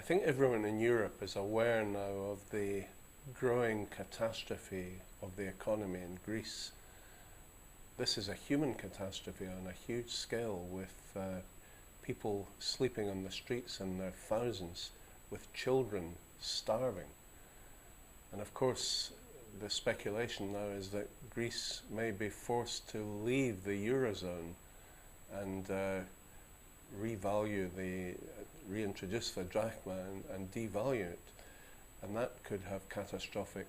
think everyone in Europe is aware now of the growing catastrophe of the economy in Greece. This is a human catastrophe on a huge scale, with people sleeping on the streets in their thousands, with children starving. And of course, the speculation now is that Greece may be forced to leave the Eurozone and reintroduce the drachma and devalue it. And that could have catastrophic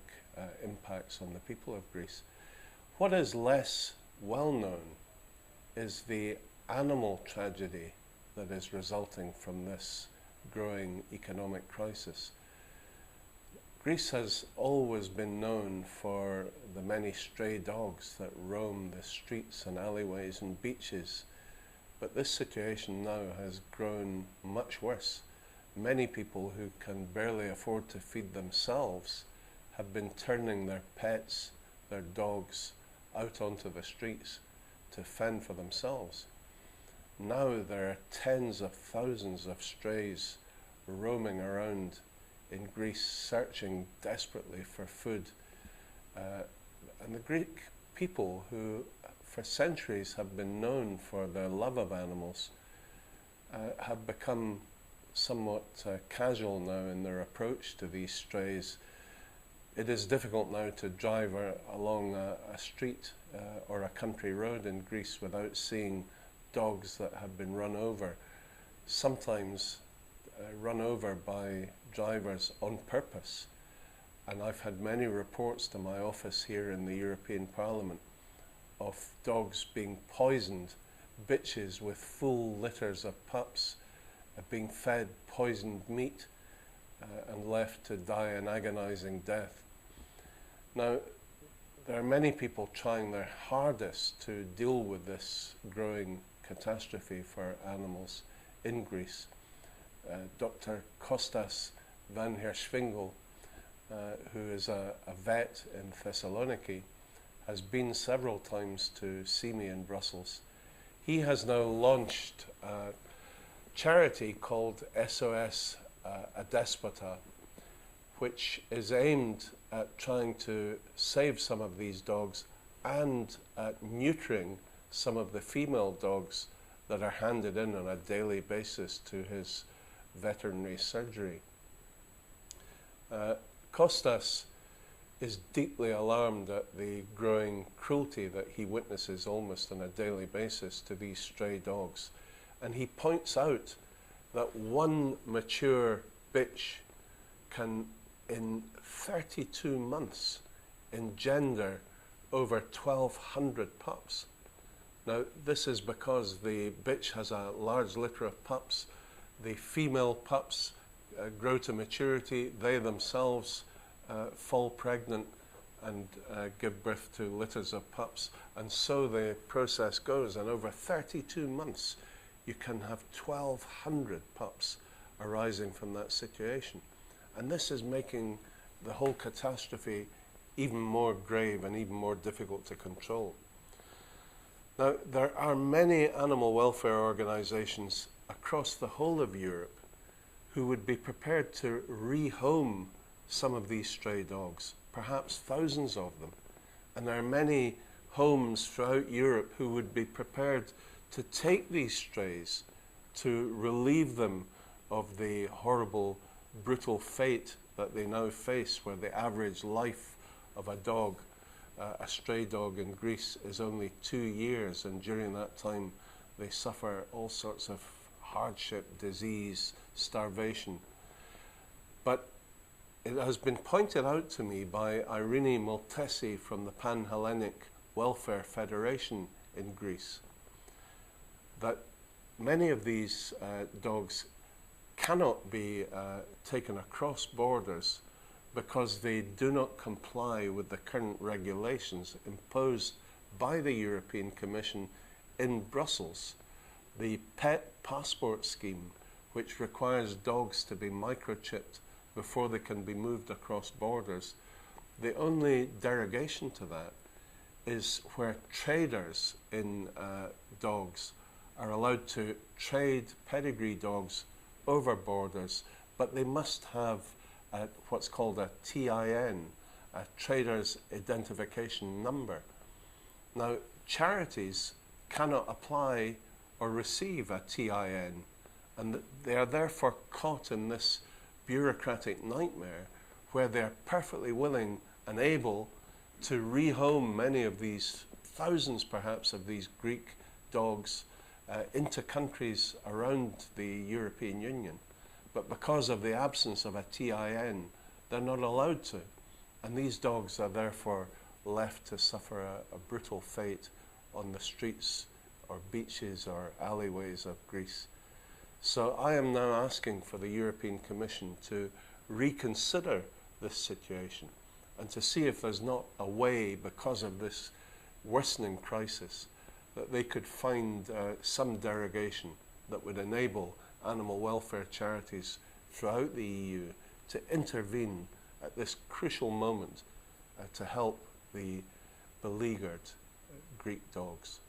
impacts on the people of Greece. What is less well known is the animal tragedy that is resulting from this growing economic crisis. Greece has always been known for the many stray dogs that roam the streets and alleyways and beaches, but this situation now has grown much worse. Many people who can barely afford to feed themselves have been turning their pets, their dogs, out onto the streets to fend for themselves. Now there are tens of thousands of strays roaming around in Greece, searching desperately for food. And the Greek people, who for centuries have been known for their love of animals, have become somewhat casual now in their approach to these strays. It is difficult now to drive along a street or a country road in Greece without seeing dogs that have been run over, sometimes run over by drivers on purpose. And I've had many reports to my office here in the European Parliament of dogs being poisoned, bitches with full litters of pups being fed poisoned meat and left to die an agonizing death. Now, there are many people trying their hardest to deal with this growing catastrophe for animals in Greece. Dr. Kostas Van Herschwingel, who is a vet in Thessaloniki, has been several times to see me in Brussels. He has now launched a charity called SOS Adespota, which is aimed at trying to save some of these dogs and at neutering some of the female dogs that are handed in on a daily basis to his veterinary surgery. Kostas is deeply alarmed at the growing cruelty that he witnesses almost on a daily basis to these stray dogs. And he points out that one mature bitch can, in 32 months, engender over 1,200 pups. Now, this is because the bitch has a large litter of pups. The female pups grow to maturity. They themselves fall pregnant and give birth to litters of pups. And so the process goes. And over 32 months, you can have 1,200 pups arising from that situation. And this is making the whole catastrophe even more grave and even more difficult to control. Now, there are many animal welfare organizations across the whole of Europe who would be prepared to rehome some of these stray dogs, perhaps thousands of them. And there are many homes throughout Europe who would be prepared to take these strays to relieve them of the horrible, brutal fate that they now face, where the average life of a dog, a stray dog in Greece, is only 2 years, and during that time they suffer all sorts of hardship, disease, starvation. But it has been pointed out to me by Irene Maltesi from the Pan-Hellenic Welfare Federation in Greece that many of these dogs cannot be taken across borders because they do not comply with the current regulations imposed by the European Commission in Brussels. The pet passport scheme, which requires dogs to be microchipped before they can be moved across borders, the only derogation to that is where traders in dogs are allowed to trade pedigree dogs over borders but they must have what's called a TIN, a Trader's Identification Number. Now, charities cannot apply or receive a TIN, and they are therefore caught in this bureaucratic nightmare where they're perfectly willing and able to rehome many of these, thousands perhaps, of these Greek dogs into countries around the European Union. But because of the absence of a TIN, they're not allowed to. And these dogs are therefore left to suffer a brutal fate on the streets or beaches or alleyways of Greece. So I am now asking for the European Commission to reconsider this situation and to see if there's not a way, because of this worsening crisis, that they could find some derogation that would enable animal welfare charities throughout the EU to intervene at this crucial moment to help the beleaguered Greek dogs.